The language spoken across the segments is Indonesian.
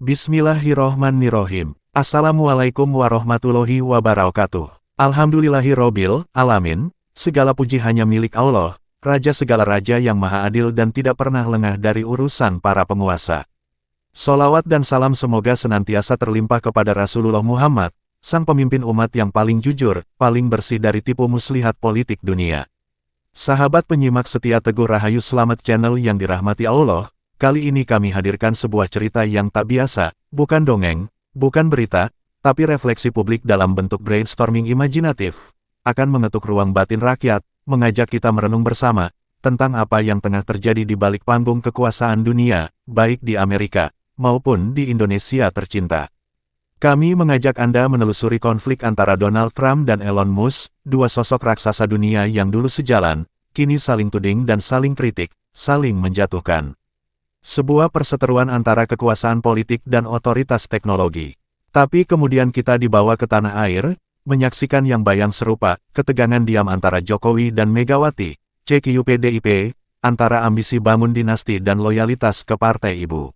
Bismillahirrohmanirrohim. Assalamualaikum warahmatullahi wabarakatuh. Alhamdulillahirobbil alamin. Segala puji hanya milik Allah, Raja segala raja yang maha adil dan tidak pernah lengah dari urusan para penguasa. Sholawat dan salam semoga senantiasa terlimpah kepada Rasulullah Muhammad, sang pemimpin umat yang paling jujur, paling bersih dari tipu muslihat politik dunia. Sahabat penyimak setia Teguh Rahayu Selamat Channel yang dirahmati Allah, kali ini kami hadirkan sebuah cerita yang tak biasa, bukan dongeng, bukan berita, tapi refleksi publik dalam bentuk brainstorming imajinatif, akan mengetuk ruang batin rakyat, mengajak kita merenung bersama, tentang apa yang tengah terjadi di balik panggung kekuasaan dunia, baik di Amerika, maupun di Indonesia tercinta. Kami mengajak Anda menelusuri konflik antara Donald Trump dan Elon Musk, dua sosok raksasa dunia yang dulu sejalan, kini saling tuding dan saling kritik, saling menjatuhkan. Sebuah perseteruan antara kekuasaan politik dan otoritas teknologi. Tapi kemudian kita dibawa ke tanah air, menyaksikan yang bayang serupa, ketegangan diam antara Jokowi dan Megawati, CQPDIP, antara ambisi bangun dinasti dan loyalitas ke partai ibu.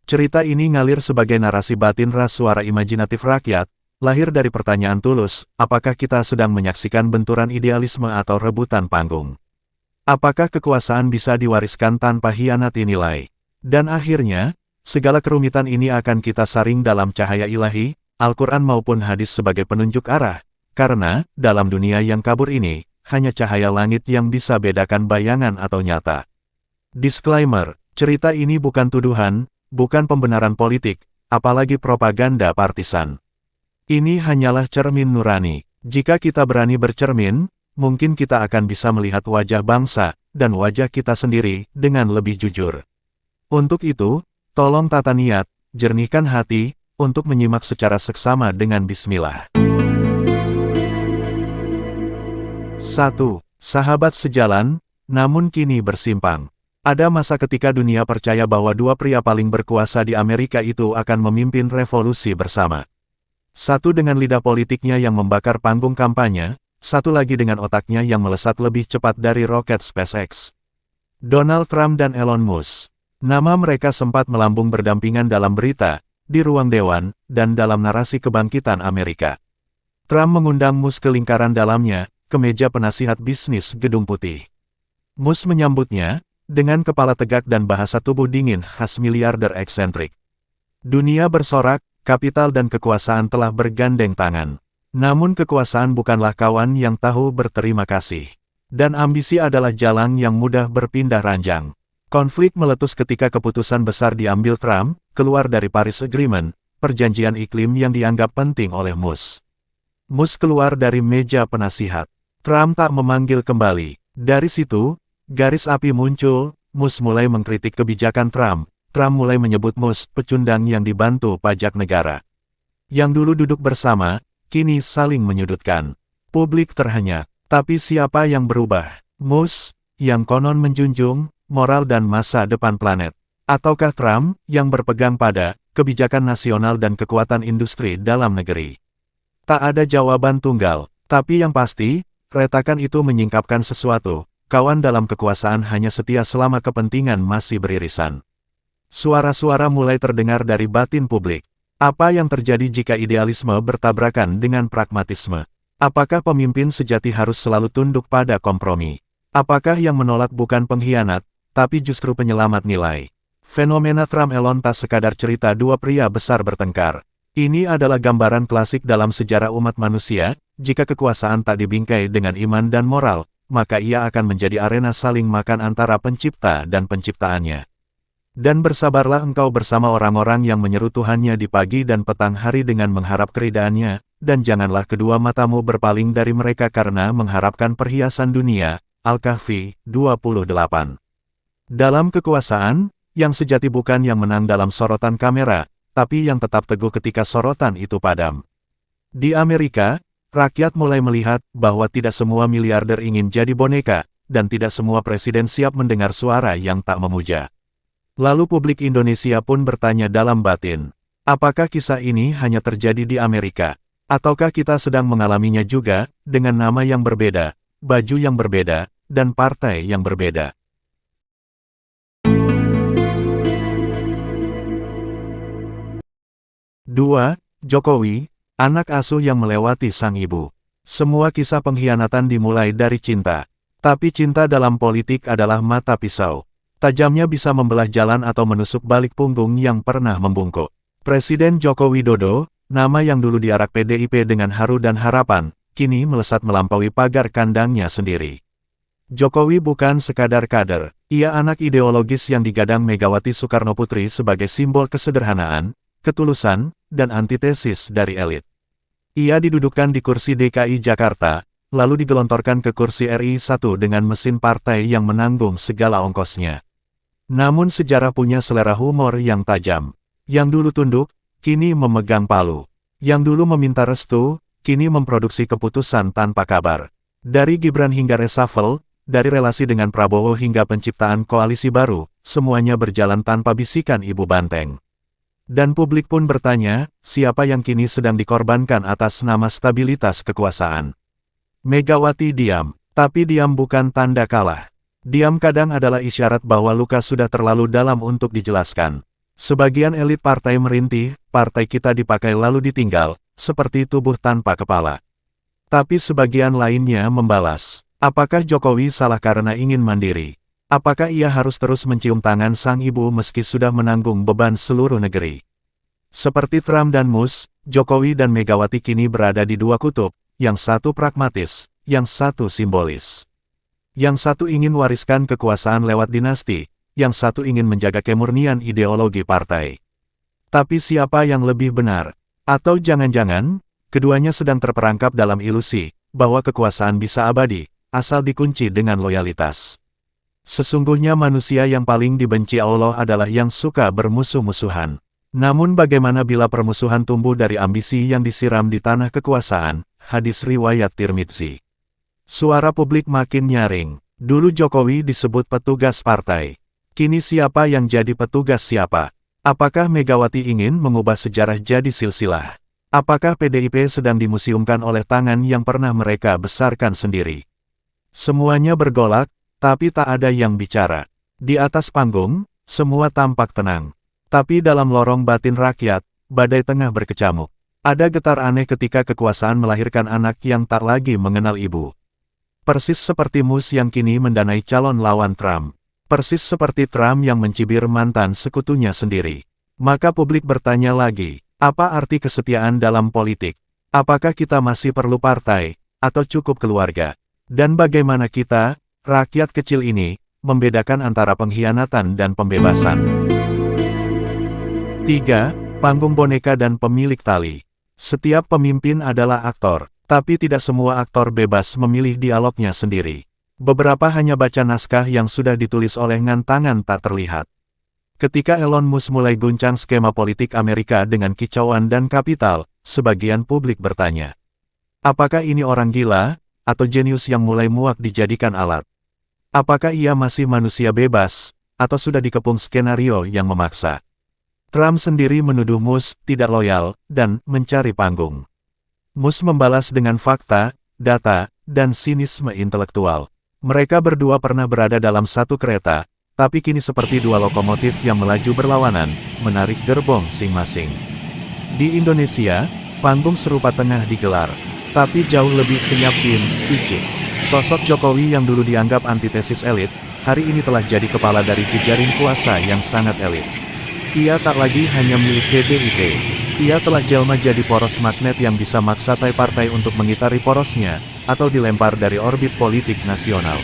Cerita ini ngalir sebagai narasi batin ras suara imajinatif rakyat, lahir dari pertanyaan tulus, apakah kita sedang menyaksikan benturan idealisme atau rebutan panggung? Apakah kekuasaan bisa diwariskan tanpa hianati nilai? Dan akhirnya, segala kerumitan ini akan kita saring dalam cahaya ilahi, Al-Quran maupun hadis sebagai penunjuk arah, karena, dalam dunia yang kabur ini, hanya cahaya langit yang bisa bedakan bayangan atau nyata. Disclaimer, cerita ini bukan tuduhan, bukan pembenaran politik, apalagi propaganda partisan. Ini hanyalah cermin nurani. Jika kita berani bercermin, mungkin kita akan bisa melihat wajah bangsa, dan wajah kita sendiri, dengan lebih jujur. Untuk itu, tolong tata niat, jernihkan hati, untuk menyimak secara seksama dengan bismillah. 1. Sahabat sejalan, namun kini bersimpang. Ada masa ketika dunia percaya bahwa dua pria paling berkuasa di Amerika itu akan memimpin revolusi bersama. Satu dengan lidah politiknya yang membakar panggung kampanye, satu lagi dengan otaknya yang melesat lebih cepat dari roket SpaceX. Donald Trump dan Elon Musk. Nama mereka sempat melambung berdampingan dalam berita, di ruang dewan, dan dalam narasi kebangkitan Amerika. Trump mengundang Musk ke lingkaran dalamnya, ke meja penasihat bisnis Gedung Putih. Musk menyambutnya, dengan kepala tegak dan bahasa tubuh dingin khas miliarder eksentrik. Dunia bersorak, kapital dan kekuasaan telah bergandeng tangan. Namun kekuasaan bukanlah kawan yang tahu berterima kasih. Dan ambisi adalah jalan yang mudah berpindah ranjang. Konflik meletus ketika keputusan besar diambil Trump, keluar dari Paris Agreement, perjanjian iklim yang dianggap penting oleh Musk. Musk keluar dari meja penasihat. Trump tak memanggil kembali. Dari situ, garis api muncul, Musk mulai mengkritik kebijakan Trump. Trump mulai menyebut Musk pecundang yang dibantu pajak negara. Yang dulu duduk bersama, kini saling menyudutkan. Publik terhenyak. Tapi siapa yang berubah? Musk, yang konon menjunjung moral dan masa depan planet. Ataukah Trump, yang berpegang pada kebijakan nasional dan kekuatan industri dalam negeri? Tak ada jawaban tunggal, tapi yang pasti, retakan itu menyingkapkan sesuatu. Kawan dalam kekuasaan hanya setia selama kepentingan masih beririsan. Suara-suara mulai terdengar dari batin publik. Apa yang terjadi jika idealisme bertabrakan dengan pragmatisme? Apakah pemimpin sejati harus selalu tunduk pada kompromi? Apakah yang menolak bukan pengkhianat, tapi justru penyelamat nilai? Fenomena Trump-Elon tak sekadar cerita dua pria besar bertengkar. Ini adalah gambaran klasik dalam sejarah umat manusia. Jika kekuasaan tak dibingkai dengan iman dan moral, maka ia akan menjadi arena saling makan antara pencipta dan penciptaannya. Dan bersabarlah engkau bersama orang-orang yang menyeru Tuhannya di pagi dan petang hari dengan mengharap keridaannya, dan janganlah kedua matamu berpaling dari mereka karena mengharapkan perhiasan dunia. Al-Kahfi 28. Dalam kekuasaan, yang sejati bukan yang menang dalam sorotan kamera, tapi yang tetap teguh ketika sorotan itu padam. Di Amerika, rakyat mulai melihat bahwa tidak semua miliarder ingin jadi boneka, dan tidak semua presiden siap mendengar suara yang tak memuja. Lalu publik Indonesia pun bertanya dalam batin, apakah kisah ini hanya terjadi di Amerika? Ataukah kita sedang mengalaminya juga, dengan nama yang berbeda, baju yang berbeda, dan partai yang berbeda? 2. Jokowi, anak asuh yang melewati sang ibu. Semua kisah pengkhianatan dimulai dari cinta. Tapi cinta dalam politik adalah mata pisau. Tajamnya bisa membelah jalan atau menusuk balik punggung yang pernah membungkuk. Presiden Joko Widodo, nama yang dulu diarak PDIP dengan haru dan harapan, kini melesat melampaui pagar kandangnya sendiri. Jokowi bukan sekadar kader, ia anak ideologis yang digadang Megawati Soekarnoputri sebagai simbol kesederhanaan, ketulusan, dan antitesis dari elit. Ia didudukkan di kursi DKI Jakarta, lalu digelontorkan ke kursi RI 1 dengan mesin partai yang menanggung segala ongkosnya. Namun sejarah punya selera humor yang tajam. Yang dulu tunduk, kini memegang palu. Yang dulu meminta restu, kini memproduksi keputusan tanpa kabar. Dari Gibran hingga reshuffle, dari relasi dengan Prabowo hingga penciptaan koalisi baru, semuanya berjalan tanpa bisikan ibu banteng. Dan publik pun bertanya, siapa yang kini sedang dikorbankan atas nama stabilitas kekuasaan? Megawati diam, tapi diam bukan tanda kalah. Diam kadang adalah isyarat bahwa luka sudah terlalu dalam untuk dijelaskan. Sebagian elit partai merintih, partai kita dipakai lalu ditinggal, seperti tubuh tanpa kepala. Tapi sebagian lainnya membalas, apakah Jokowi salah karena ingin mandiri? Apakah ia harus terus mencium tangan sang ibu meski sudah menanggung beban seluruh negeri? Seperti Trump dan Mus, Jokowi dan Megawati kini berada di dua kutub, yang satu pragmatis, yang satu simbolis. Yang satu ingin wariskan kekuasaan lewat dinasti, yang satu ingin menjaga kemurnian ideologi partai. Tapi siapa yang lebih benar? Atau jangan-jangan, keduanya sedang terperangkap dalam ilusi, bahwa kekuasaan bisa abadi, asal dikunci dengan loyalitas. Sesungguhnya manusia yang paling dibenci Allah adalah yang suka bermusuh-musuhan. Namun bagaimana bila permusuhan tumbuh dari ambisi yang disiram di tanah kekuasaan? Hadis riwayat Tirmidzi. Suara publik makin nyaring. Dulu Jokowi disebut petugas partai. Kini siapa yang jadi petugas siapa? Apakah Megawati ingin mengubah sejarah jadi silsilah? Apakah PDIP sedang dimuseumkan oleh tangan yang pernah mereka besarkan sendiri? Semuanya bergolak, tapi tak ada yang bicara. Di atas panggung, semua tampak tenang. Tapi dalam lorong batin rakyat, badai tengah berkecamuk. Ada getar aneh ketika kekuasaan melahirkan anak yang tak lagi mengenal ibu. Persis seperti Mus yang kini mendanai calon lawan Trump. Persis seperti Trump yang mencibir mantan sekutunya sendiri. Maka publik bertanya lagi, apa arti kesetiaan dalam politik? Apakah kita masih perlu partai, atau cukup keluarga? Dan bagaimana kita, rakyat kecil ini, membedakan antara pengkhianatan dan pembebasan? 3. Panggung boneka dan pemilik tali. Setiap pemimpin adalah aktor, tapi tidak semua aktor bebas memilih dialognya sendiri. Beberapa hanya baca naskah yang sudah ditulis oleh tangan tak terlihat. Ketika Elon Musk mulai guncang skema politik Amerika dengan kicauan dan kapital, sebagian publik bertanya, apakah ini orang gila, atau jenius yang mulai muak dijadikan alat? Apakah ia masih manusia bebas, atau sudah dikepung skenario yang memaksa? Trump sendiri menuduh Musk tidak loyal, dan mencari panggung. Musk membalas dengan fakta, data, dan sinisme intelektual. Mereka berdua pernah berada dalam satu kereta, tapi kini seperti dua lokomotif yang melaju berlawanan, menarik gerbong masing-masing. Di Indonesia, panggung serupa tengah digelar, tapi jauh lebih senyap picik. Sosok Jokowi yang dulu dianggap antitesis elit, hari ini telah jadi kepala dari jejaring kuasa yang sangat elit. Ia tak lagi hanya milik PDIP. Ia telah jelma jadi poros magnet yang bisa maksa partai untuk mengitari porosnya, atau dilempar dari orbit politik nasional.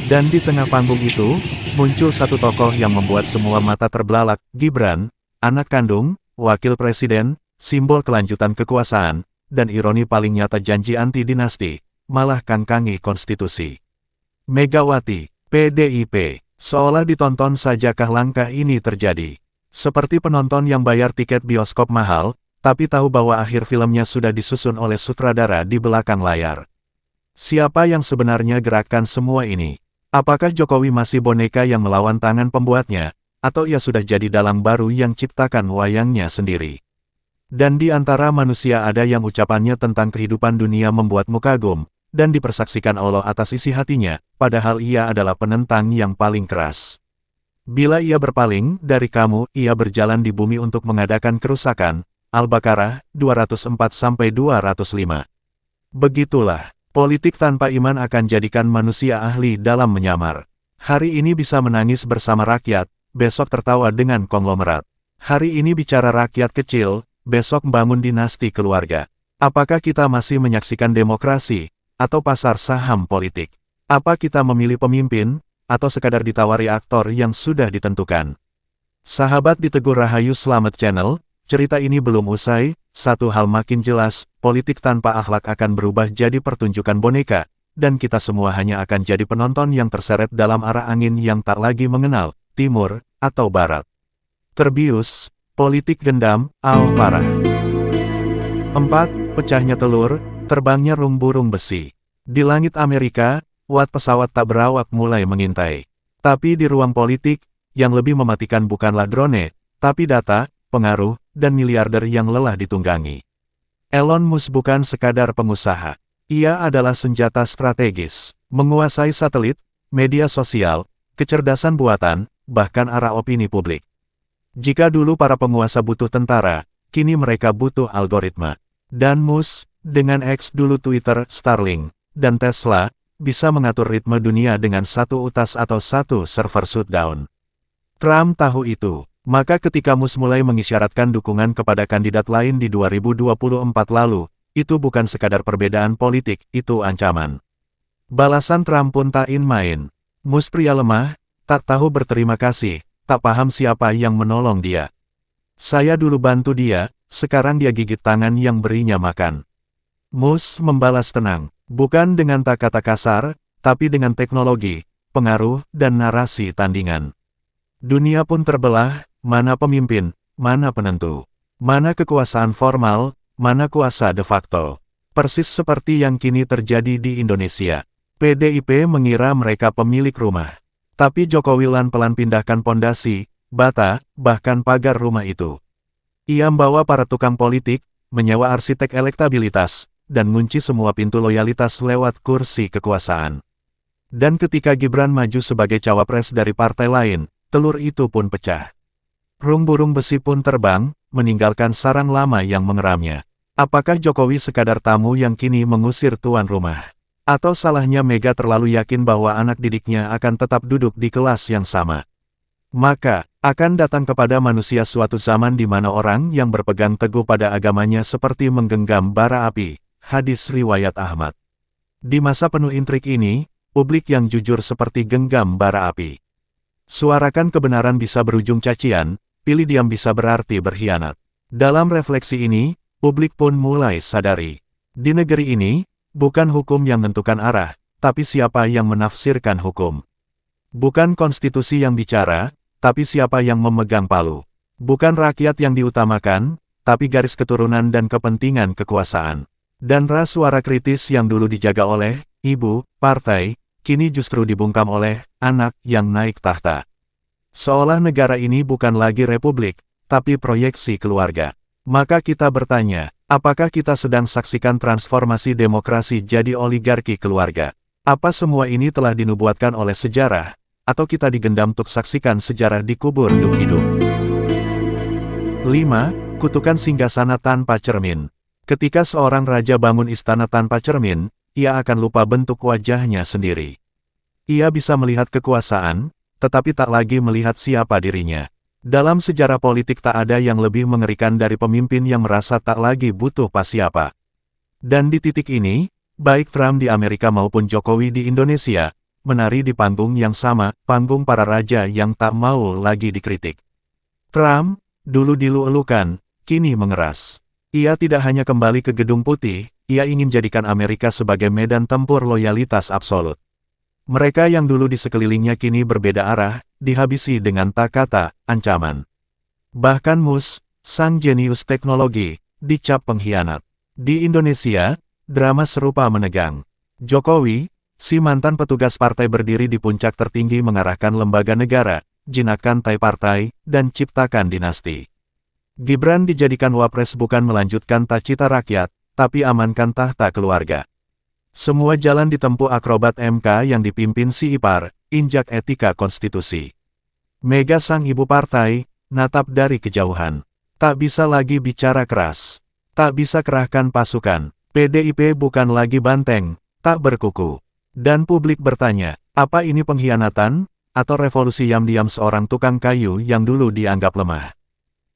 Dan di tengah panggung itu, muncul satu tokoh yang membuat semua mata terbelalak, Gibran, anak kandung, wakil presiden, simbol kelanjutan kekuasaan, dan ironi paling nyata janji anti-dinasti, malah kangkangi konstitusi. Megawati, PDIP, seolah ditonton sajakah langkah ini terjadi. Seperti penonton yang bayar tiket bioskop mahal, tapi tahu bahwa akhir filmnya sudah disusun oleh sutradara di belakang layar. Siapa yang sebenarnya gerakkan semua ini? Apakah Jokowi masih boneka yang melawan tangan pembuatnya, atau ia sudah jadi dalang baru yang ciptakan wayangnya sendiri. Dan di antara manusia ada yang ucapannya tentang kehidupan dunia membuatmu kagum, dan dipersaksikan Allah atas isi hatinya, padahal ia adalah penentang yang paling keras. Bila ia berpaling dari kamu, ia berjalan di bumi untuk mengadakan kerusakan. Al-Baqarah 204-205. Begitulah, politik tanpa iman akan jadikan manusia ahli dalam menyamar. Hari ini bisa menangis bersama rakyat, besok tertawa dengan konglomerat. Hari ini bicara rakyat kecil, besok membangun dinasti keluarga. Apakah kita masih menyaksikan demokrasi, atau pasar saham politik? Apa kita memilih pemimpin, atau sekadar ditawari aktor yang sudah ditentukan? Sahabat Ditegur Rahayu Slamet Channel, cerita ini belum usai, satu hal makin jelas, politik tanpa akhlak akan berubah jadi pertunjukan boneka, dan kita semua hanya akan jadi penonton yang terseret dalam arah angin yang tak lagi mengenal timur atau barat. Terbius, politik dendam, parah. 4. Pecahnya telur, terbangnya burung besi. Di langit Amerika, watt pesawat tak berawak mulai mengintai. Tapi di ruang politik, yang lebih mematikan bukanlah drone, tapi data, pengaruh, dan miliarder yang lelah ditunggangi. Elon Musk bukan sekadar pengusaha. Ia adalah senjata strategis, menguasai satelit, media sosial, kecerdasan buatan, bahkan arah opini publik. Jika dulu para penguasa butuh tentara, kini mereka butuh algoritma. Dan Musk, dengan X dulu Twitter, Starlink, dan Tesla, bisa mengatur ritme dunia dengan satu utas atau satu server shutdown. Trump tahu itu, maka ketika Musk mulai mengisyaratkan dukungan kepada kandidat lain di 2024 lalu, itu bukan sekadar perbedaan politik, itu ancaman. Balasan Trump pun tak main. Musk pria lemah, tak tahu berterima kasih, tak paham siapa yang menolong dia. Saya dulu bantu dia, sekarang dia gigit tangan yang berinya makan. Musk membalas tenang, bukan dengan kata kasar, tapi dengan teknologi, pengaruh, dan narasi tandingan. Dunia pun terbelah, mana pemimpin, mana penentu, mana kekuasaan formal, mana kuasa de facto. Persis seperti yang kini terjadi di Indonesia. PDIP mengira mereka pemilik rumah. Tapi Jokowi pelan pindahkan pondasi, bata, bahkan pagar rumah itu. Ia membawa para tukang politik, menyewa arsitek elektabilitas, dan ngunci semua pintu loyalitas lewat kursi kekuasaan. Dan ketika Gibran maju sebagai cawapres dari partai lain, telur itu pun pecah. Burung besi pun terbang, meninggalkan sarang lama yang mengeramnya. Apakah Jokowi sekadar tamu yang kini mengusir tuan rumah? Atau salahnya Mega terlalu yakin bahwa anak didiknya akan tetap duduk di kelas yang sama? Maka, akan datang kepada manusia suatu zaman di mana orang yang berpegang teguh pada agamanya seperti menggenggam bara api. Hadis riwayat Ahmad. Di masa penuh intrik ini, publik yang jujur seperti genggam bara api. Suarakan kebenaran bisa berujung cacian, pilih diam bisa berarti berkhianat. Dalam refleksi ini, publik pun mulai sadari. Di negeri ini, bukan hukum yang menentukan arah, tapi siapa yang menafsirkan hukum. Bukan konstitusi yang bicara, tapi siapa yang memegang palu. Bukan rakyat yang diutamakan, tapi garis keturunan dan kepentingan kekuasaan. Dan ras suara kritis yang dulu dijaga oleh ibu, partai, kini justru dibungkam oleh anak yang naik tahta. Seolah negara ini bukan lagi republik, tapi proyeksi keluarga. Maka kita bertanya, apakah kita sedang saksikan transformasi demokrasi jadi oligarki keluarga? Apa semua ini telah dinubuatkan oleh sejarah, atau kita digendam untuk saksikan sejarah dikubur hidup-hidup? 5. Kutukan singgasana tanpa cermin. Ketika seorang raja bangun istana tanpa cermin, ia akan lupa bentuk wajahnya sendiri. Ia bisa melihat kekuasaan, tetapi tak lagi melihat siapa dirinya. Dalam sejarah politik tak ada yang lebih mengerikan dari pemimpin yang merasa tak lagi butuh siapa. Dan di titik ini, baik Trump di Amerika maupun Jokowi di Indonesia, menari di panggung yang sama, panggung para raja yang tak mau lagi dikritik. Trump, dulu dilu-elukan, kini mengeras. Ia tidak hanya kembali ke Gedung Putih, ia ingin jadikan Amerika sebagai medan tempur loyalitas absolut. Mereka yang dulu di sekelilingnya kini berbeda arah, dihabisi dengan kata ancaman. Bahkan Musk, sang jenius teknologi, dicap pengkhianat. Di Indonesia, drama serupa menegang. Jokowi, si mantan petugas partai berdiri di puncak tertinggi mengarahkan lembaga negara, jinakkan partai, dan ciptakan dinasti. Gibran dijadikan wapres bukan melanjutkan cita rakyat, tapi amankan tahta keluarga. Semua jalan ditempuh akrobat MK yang dipimpin si ipar, injak etika konstitusi. Mega sang ibu partai, natap dari kejauhan. Tak bisa lagi bicara keras. Tak bisa kerahkan pasukan. PDIP bukan lagi banteng, tak berkuku. Dan publik bertanya, apa ini pengkhianatan, atau revolusi diam-diam seorang tukang kayu yang dulu dianggap lemah?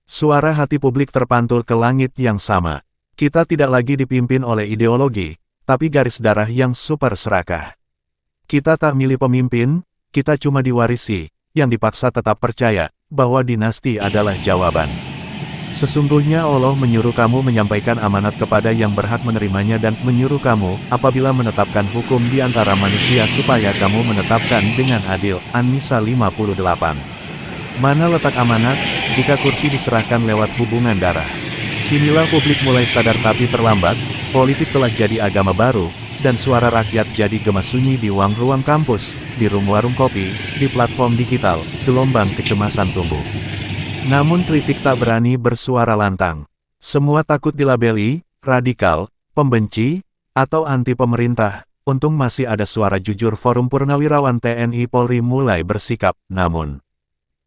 Suara hati publik terpantul ke langit yang sama. Kita tidak lagi dipimpin oleh ideologi, tapi garis darah yang super serakah. Kita tak milih pemimpin, kita cuma diwarisi, yang dipaksa tetap percaya, bahwa dinasti adalah jawaban. Sesungguhnya Allah menyuruh kamu menyampaikan amanat kepada yang berhak menerimanya dan menyuruh kamu, apabila menetapkan hukum di antara manusia supaya kamu menetapkan dengan adil. An-Nisa 58. Mana letak amanat, jika kursi diserahkan lewat hubungan darah? Sinilah publik mulai sadar tapi terlambat, politik telah jadi agama baru, dan suara rakyat jadi gema sunyi di ruang-ruang kampus, di warung kopi, di platform digital, gelombang kecemasan tumbuh. Namun kritik tak berani bersuara lantang. Semua takut dilabeli, radikal, pembenci, atau anti pemerintah. Untung masih ada suara jujur. Forum Purnawirawan TNI Polri mulai bersikap, namun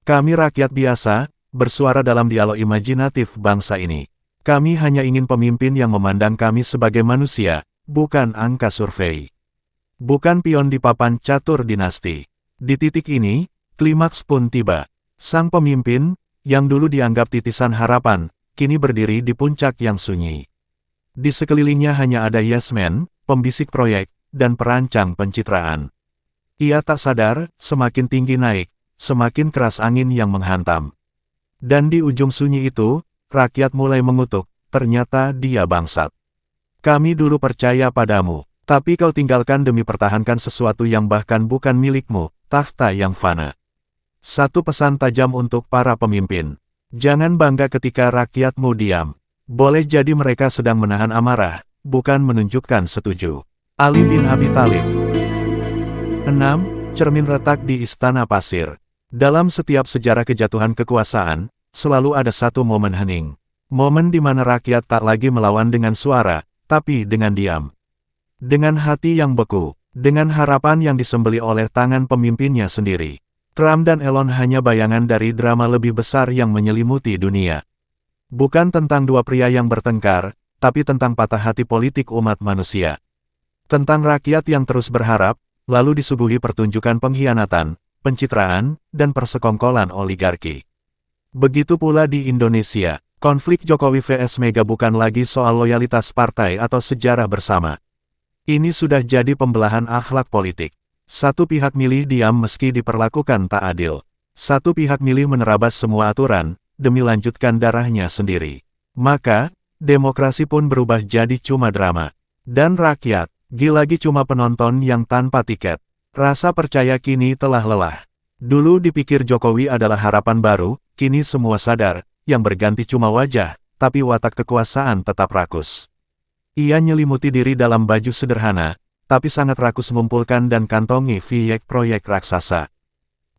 kami rakyat biasa, bersuara dalam dialog imajinatif bangsa ini. Kami hanya ingin pemimpin yang memandang kami sebagai manusia, bukan angka survei. Bukan pion di papan catur dinasti. Di titik ini, klimaks pun tiba. Sang pemimpin, yang dulu dianggap titisan harapan, kini berdiri di puncak yang sunyi. Di sekelilingnya hanya ada yes man, pembisik proyek, dan perancang pencitraan. Ia tak sadar, semakin tinggi naik, semakin keras angin yang menghantam. Dan di ujung sunyi itu, rakyat mulai mengutuk, ternyata dia bangsat. Kami dulu percaya padamu, tapi kau tinggalkan demi pertahankan sesuatu yang bahkan bukan milikmu, tahta yang fana. Satu pesan tajam untuk para pemimpin. Jangan bangga ketika rakyatmu diam. Boleh jadi mereka sedang menahan amarah, bukan menunjukkan setuju. Ali bin Abi Thalib. 6. Cermin retak di Istana Pasir. Dalam setiap sejarah kejatuhan kekuasaan, selalu ada satu momen hening. Momen di mana rakyat tak lagi melawan dengan suara, tapi dengan diam. Dengan hati yang beku, dengan harapan yang disembeli oleh tangan pemimpinnya sendiri. Trump dan Elon hanya bayangan dari drama lebih besar yang menyelimuti dunia. Bukan tentang dua pria yang bertengkar, tapi tentang patah hati politik umat manusia. Tentang rakyat yang terus berharap, lalu disuguhi pertunjukan pengkhianatan, pencitraan, dan persekongkolan oligarki. Begitu pula di Indonesia, konflik Jokowi vs Mega bukan lagi soal loyalitas partai atau sejarah bersama. Ini sudah jadi pembelahan akhlak politik. Satu pihak milih diam meski diperlakukan tak adil. Satu pihak milih menerabas semua aturan, demi lanjutkan darahnya sendiri. Maka, demokrasi pun berubah jadi cuma drama. Dan rakyat, lagi cuma penonton yang tanpa tiket. Rasa percaya kini telah lelah. Dulu dipikir Jokowi adalah harapan baru, kini semua sadar, yang berganti cuma wajah, tapi watak kekuasaan tetap rakus. Ia nyelimuti diri dalam baju sederhana, tapi sangat rakus mengumpulkan dan kantongi proyek raksasa.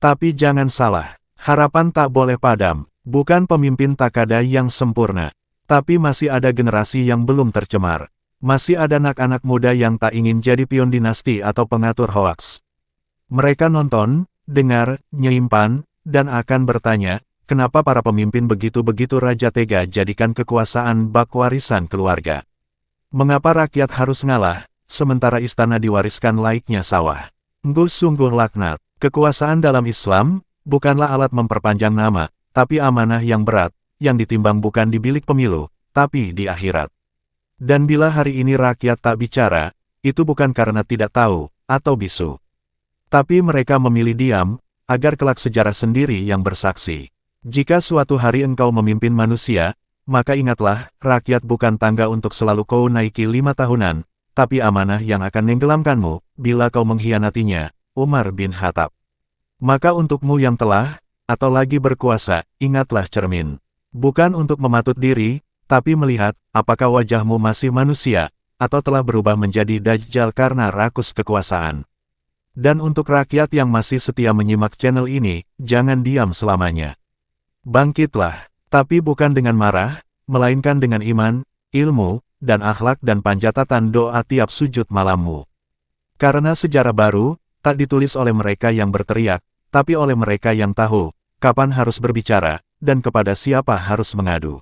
Tapi jangan salah, harapan tak boleh padam, bukan pemimpin tak ada yang sempurna. Tapi masih ada generasi yang belum tercemar. Masih ada anak-anak muda yang tak ingin jadi pion dinasti atau pengatur hoaks. Mereka nonton, dengar, nyimpan, dan akan bertanya, kenapa para pemimpin begitu-begitu raja tega jadikan kekuasaan bak warisan keluarga? Mengapa rakyat harus ngalah, sementara istana diwariskan laiknya sawah? Sungguh laknat. Kekuasaan dalam Islam, bukanlah alat memperpanjang nama, tapi amanah yang berat, yang ditimbang bukan di bilik pemilu, tapi di akhirat. Dan bila hari ini rakyat tak bicara, itu bukan karena tidak tahu, atau bisu. Tapi mereka memilih diam, agar kelak sejarah sendiri yang bersaksi. Jika suatu hari engkau memimpin manusia, maka ingatlah, rakyat bukan tangga untuk selalu kau naiki 5 tahunan, tapi amanah yang akan nenggelamkanmu, bila kau mengkhianatinya. Umar bin Khattab. Maka untukmu yang telah, atau lagi berkuasa, ingatlah cermin. Bukan untuk mematut diri, tapi melihat, apakah wajahmu masih manusia, atau telah berubah menjadi dajjal karena rakus kekuasaan. Dan untuk rakyat yang masih setia menyimak channel ini, jangan diam selamanya. Bangkitlah, tapi bukan dengan marah, melainkan dengan iman, ilmu, dan akhlak dan panjatatan doa tiap sujud malammu. Karena sejarah baru, tak ditulis oleh mereka yang berteriak, tapi oleh mereka yang tahu, kapan harus berbicara, dan kepada siapa harus mengadu.